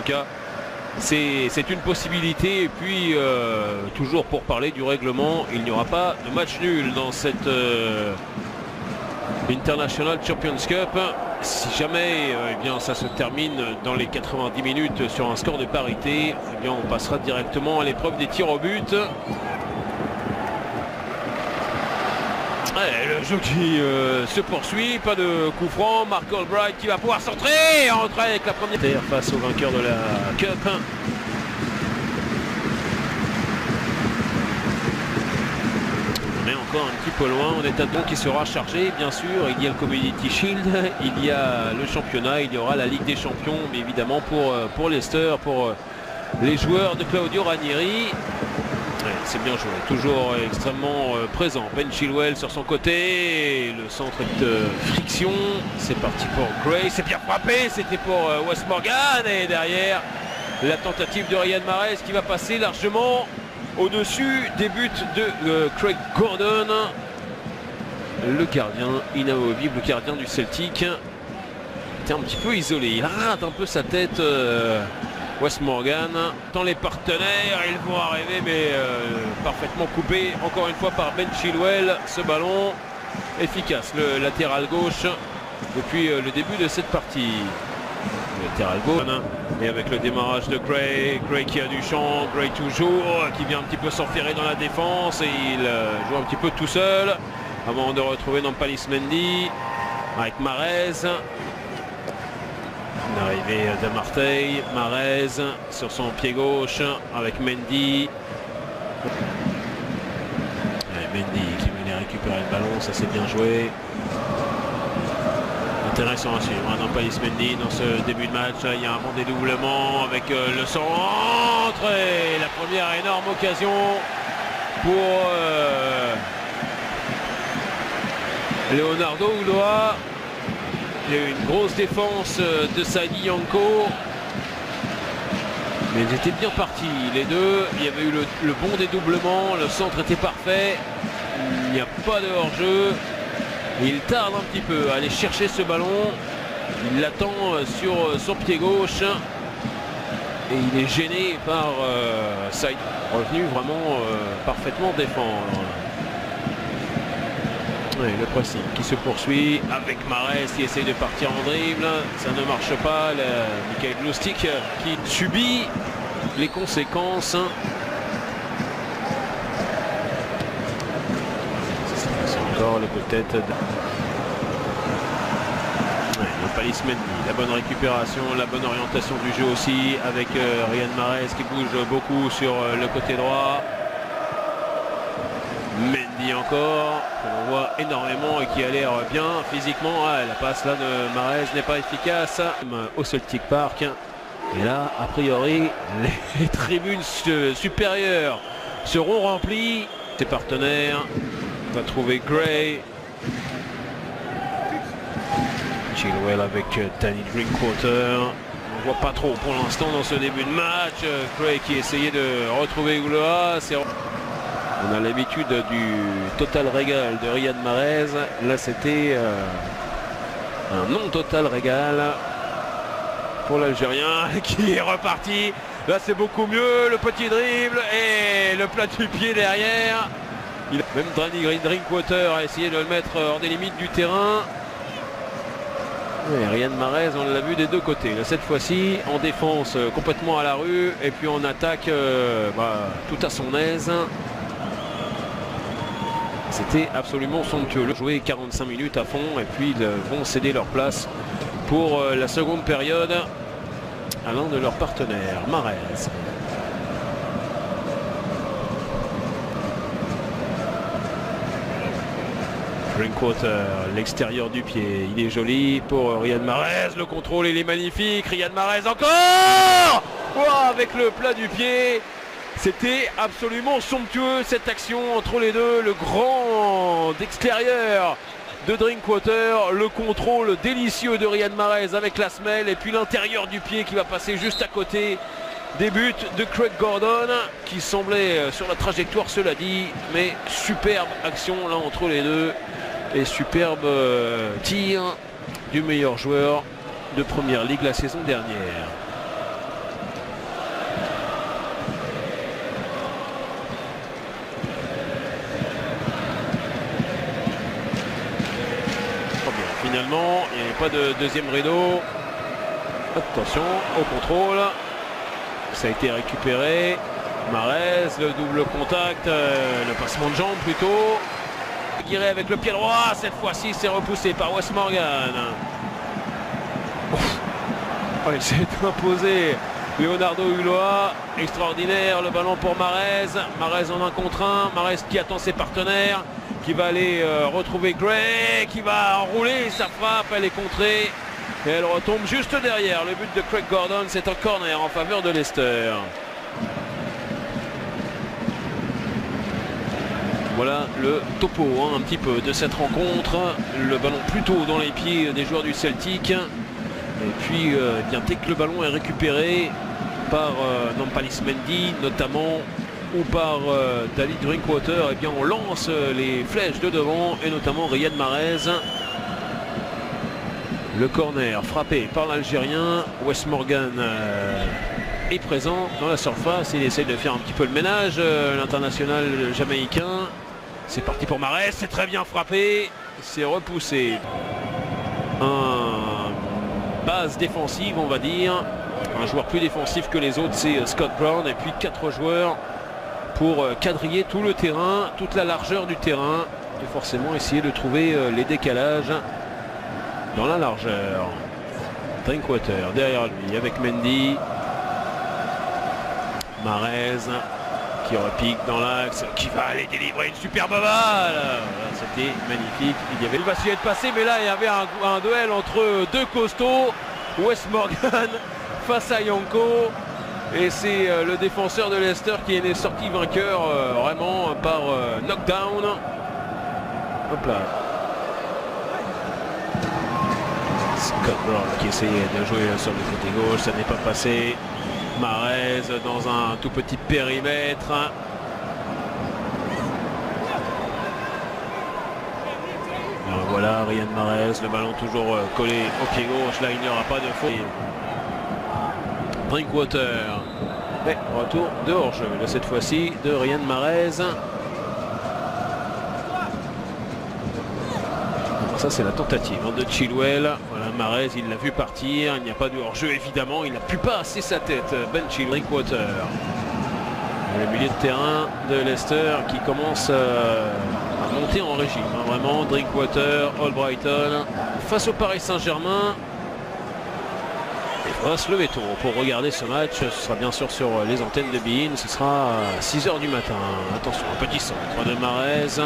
tout cas, c'est une possibilité. Et puis, toujours pour parler du règlement, il n'y aura pas de match nul dans cette International Champions Cup. Si jamais eh bien, ça se termine dans les 90 minutes sur un score de parité, eh bien, on passera directement à l'épreuve des tirs au but. Ouais, le jeu qui se poursuit, pas de coup franc. Mark Albright qui va pouvoir centrer, entrer avec la première terre face au vainqueur de la Cup. Mais encore un petit peu loin, on est à donc qui sera chargé, bien sûr. Il y a le Community Shield, il y a le championnat, il y aura la Ligue des Champions, mais évidemment pour Leicester, pour les joueurs de Claudio Ranieri. Ouais, c'est bien joué, toujours extrêmement présent. Ben Chilwell sur son côté, le centre de friction, c'est parti pour Gray, c'est bien frappé, c'était pour Wes Morgan, et derrière la tentative de Riyad Mahrez qui va passer largement au-dessus des buts de Craig Gordon, le gardien inamovible, le gardien du Celtic, était un petit peu isolé, il rate un peu sa tête. Wes Morgan, tant les partenaires, ils vont arriver, mais parfaitement coupé encore une fois par Ben Chilwell. Ce ballon efficace, le latéral gauche depuis le début de cette partie. Le latéral gauche, et avec le démarrage de Gray, Gray qui a du champ, Gray toujours, qui vient un petit peu s'enferrer dans la défense, et il joue un petit peu tout seul avant de retrouver Nampalys Mendy avec Mahrez. L'arrivée de Marseille, Mahrez sur son pied gauche avec Mendy. Et Mendy qui venait récupérer le ballon, ça c'est bien joué. Intéressant à suivre, Nampalys Mendy dans ce début de match. Il y a un bon dédoublement avec le centre et la première énorme occasion pour Leonardo Ulloa. Il y a eu une grosse défense de Sadi Yanko, mais ils étaient bien partis les deux. Il y avait eu le bon dédoublement, le centre était parfait, il n'y a pas de hors-jeu. Il tarde un petit peu à aller chercher ce ballon, il l'attend sur son pied gauche et il est gêné par Sadi, revenu vraiment parfaitement défendre. Oui, le pressing qui se poursuit avec Mahrez qui essaye de partir en dribble, ça ne marche pas. Michael Lustig qui subit les conséquences. C'est encore le peut-être de... Nampalys Mendy, la bonne récupération, la bonne orientation du jeu aussi avec Riyad Mahrez qui bouge beaucoup sur le côté droit. Mendy encore, que l'on voit énormément et qui a l'air bien physiquement. Ah, la passe là de Mahrez n'est pas efficace au Celtic Park. Et là, a priori, les tribunes supérieures seront remplies. Ses partenaires, on va trouver Gray. Chilwell avec Danny Drinkwater. On ne voit pas trop pour l'instant dans ce début de match. Gray qui essayait de retrouver Ulloa. On a l'habitude du total régal de Riyad Mahrez. Là, c'était un non-total régal pour l'Algérien qui est reparti. Là, c'est beaucoup mieux. Le petit dribble et le plat du pied derrière. Même Danny Drinkwater a essayé de le mettre hors des limites du terrain. Et Riyad Mahrez, on l'a vu des deux côtés. Là, cette fois-ci, en défense complètement à la rue. Et puis en attaque tout à son aise. C'était absolument somptueux. Le jouer 45 minutes à fond et puis ils vont céder leur place pour la seconde période à l'un de leurs partenaires, Mahrez. Drinkwater, l'extérieur du pied, il est joli pour Riyad Mahrez. Le contrôle, il est magnifique. Riyad Mahrez encore, wow, avec le plat du pied. C'était absolument somptueux cette action entre les deux, le grand d'extérieur de Drinkwater, le contrôle délicieux de Riyad Mahrez avec la semelle et puis l'intérieur du pied qui va passer juste à côté des buts de Craig Gordon qui semblait sur la trajectoire, cela dit, mais superbe action là entre les deux et superbe tir du meilleur joueur de Première Ligue la saison dernière. finalement. Il n'y avait pas de deuxième rideau. Attention au contrôle. Ça a été récupéré. Mahrez, le double contact, le passement de jambe plutôt. Guiré avec le pied droit. Cette fois-ci, c'est repoussé par Wes Morgan. Oh, il s'est imposé. Leonardo Ulloa, extraordinaire, le ballon pour Mahrez. Mahrez en 1 contre 1. Mahrez qui attend ses partenaires, qui va aller retrouver Gray, qui va enrouler sa frappe, elle est contrée. Et elle retombe juste derrière. Le but de Craig Gordon, c'est un corner en faveur de Leicester. Voilà le topo un petit peu de cette rencontre. Le ballon plutôt dans les pieds des joueurs du Celtic. Et puis bien, dès que le ballon est récupéré par Nampalys Mendy notamment, ou par Daly Drinkwater, et bien on lance les flèches de devant, et notamment Riyad Mahrez. Le corner frappé par l'Algérien. Wes Morgan est présent dans la surface. Il essaie de faire un petit peu le ménage, l'international jamaïcain. C'est parti pour Mahrez, c'est très bien frappé. C'est repoussé. Base défensive, on va dire. Un joueur plus défensif que les autres, c'est Scott Brown. Et puis 4 joueurs pour quadriller tout le terrain, toute la largeur du terrain. Et forcément essayer de trouver les décalages dans la largeur. Drinkwater derrière lui avec Mendy. Mahrez qui repique dans l'axe, qui va aller délivrer une superbe balle. C'était magnifique. Il va essayer de passer, mais là il y avait un duel entre deux costauds. Wes Morgan face à Yanko. Et c'est le défenseur de Leicester qui est sorti vainqueur vraiment par knockdown. Hop là. Scott Brown qui essayait de jouer sur le côté gauche, ça n'est pas passé. Mahrez dans un tout petit périmètre. Alors voilà, Riyad Mahrez, le ballon toujours collé au pied gauche. Là, il n'y aura pas de faute. Drinkwater. Et retour de hors-jeu, cette fois-ci de Riyad Mahrez. Ça c'est la tentative de Chilwell. Voilà, Mahrez il l'a vu partir, il n'y a pas de hors-jeu évidemment, il n'a plus passer sa tête. Ben Chilwell. Drinkwater. Le milieu de terrain de Leicester qui commence à monter en régime. Vraiment, Drinkwater, Albrighton face au Paris Saint-Germain. Il faudra se lever tôt pour regarder ce match. Ce sera bien sûr sur les antennes de beIN. Ce sera à 6 h du matin. Attention, un petit centre de Mahrez.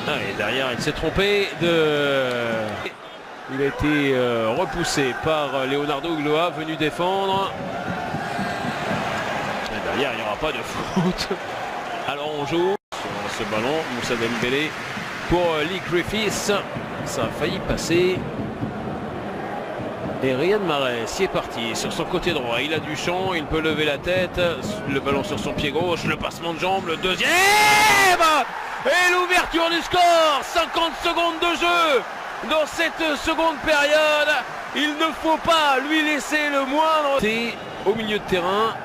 Et derrière il s'est trompé il a été repoussé par Leonardo Ulloa venu défendre. Et derrière il n'y aura pas de faute. Alors on joue sur ce ballon. Moussa Dembélé pour Lee Griffiths. Ça a failli passer. Et Riyad Mahrez y est parti sur son côté droit. Il a du champ, il peut lever la tête. Le ballon sur son pied gauche, le passement de jambe, le deuxième. Et l'ouverture du score. 50 secondes de jeu dans cette seconde période. Il ne faut pas lui laisser le moindre. C'est au milieu de terrain.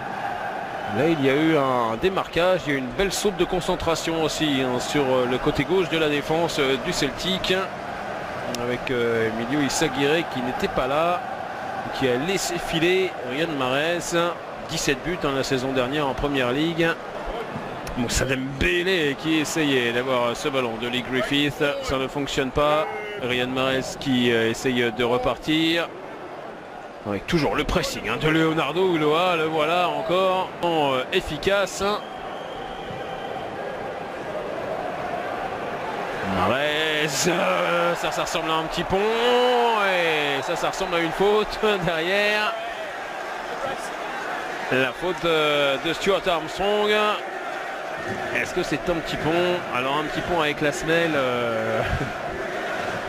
Là il y a eu un démarquage. Il y a eu une belle saute de concentration aussi sur le côté gauche de la défense du Celtic. Avec Emilio Izaguirre qui n'était pas là. Qui a laissé filer Riyad Mahrez. 17 buts la saison dernière en première ligue. Moussa Dembélé qui essayait d'avoir ce ballon de Lee Griffiths, ça ne fonctionne pas. Riyad Mahrez qui essaye de repartir avec toujours le pressing de Leonardo Ulloa. Le voilà encore efficace. Mahrez, ça ressemble à un petit pont et ça ressemble à une faute derrière. La faute de Stuart Armstrong. Est-ce que c'est un petit pont? Alors un petit pont avec la semelle,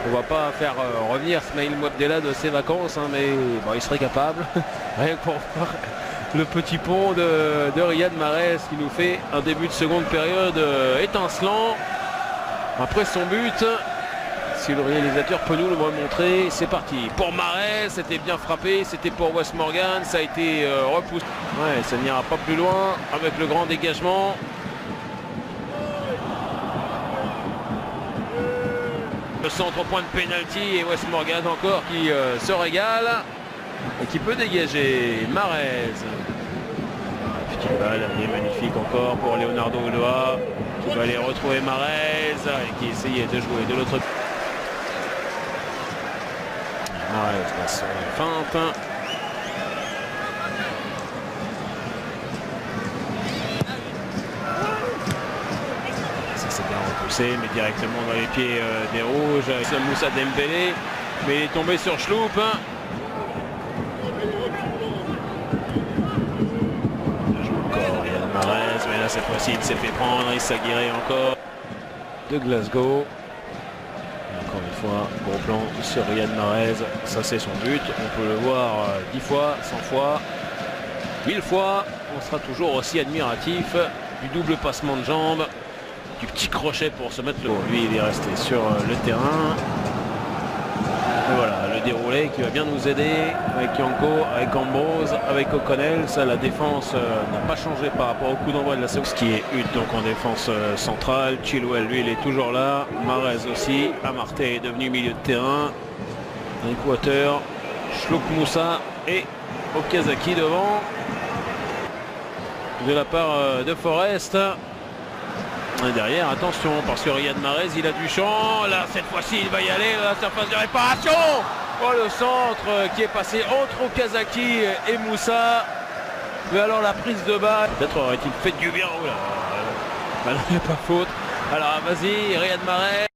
on va pas faire revenir Smaïl Mouabdella de ses vacances, mais bon, il serait capable. Rien que pour voir le petit pont de Riyad Mahrez qui nous fait un début de seconde période étincelant. Après son but, si le réalisateur peut nous le remontrer, c'est parti. Pour Mahrez, c'était bien frappé, c'était pour Wes Morgan, ça a été repoussé. Ouais, ça n'ira pas plus loin avec le grand dégagement. Le centre au point de pénalty et Wes Morgan encore qui se régale et qui peut dégager Mahrez. Petite balle, elle est magnifique encore pour Leonardo Ulloa qui va aller retrouver Mahrez et qui essayait de jouer de l'autre côté. Mahrez passe sur la feinte. Ça c'est bien repoussé, mais directement dans les pieds des Rouges. Moussa Dembélé, mais il est tombé sur Schloup. Mahrez, mais là cette fois-ci il s'est fait prendre, il s'aguerrait encore de Glasgow. Et encore une fois, gros plan sur Riyad Mahrez, ça c'est son but, on peut le voir 10 fois, 100 fois, 1000 fois, on sera toujours aussi admiratif du double passement de jambes, du petit crochet pour se mettre le... Lui il est resté sur le terrain. Et voilà, le déroulé qui va bien nous aider avec Yanko, avec Ambrose, avec O'Connell. Ça, la défense n'a pas changé par rapport au coup d'envoi de la seconde. Ce qui est Huth donc en défense centrale. Chilwell, lui, il est toujours là. Mahrez aussi. Amartey est devenu milieu de terrain. Drinkwater, Schloup Moussa et Okazaki devant. De la part de Forest. Et derrière, attention, parce que Riyad Mahrez, il a du champ. Là, cette fois-ci, il va y aller à la surface de réparation. Oh, le centre qui est passé entre Okazaki et Moussa. Mais alors, la prise de balle. Peut-être aurait-il fait du bien. Oh là, il n'y a pas faute. Alors, vas-y, Riyad Mahrez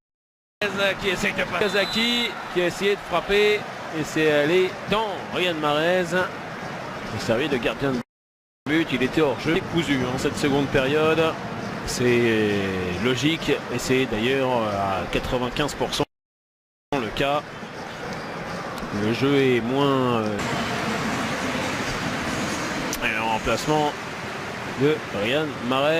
qui essaye de passer. Okazaki qui a essayé de frapper. Et c'est allé dans Riyad Mahrez. Il servait de gardien de but. Il était hors jeu. Cousu en cette seconde période. C'est logique et c'est d'ailleurs à 95% le cas. Le jeu est moins et le remplacement de Riyad Mahrez.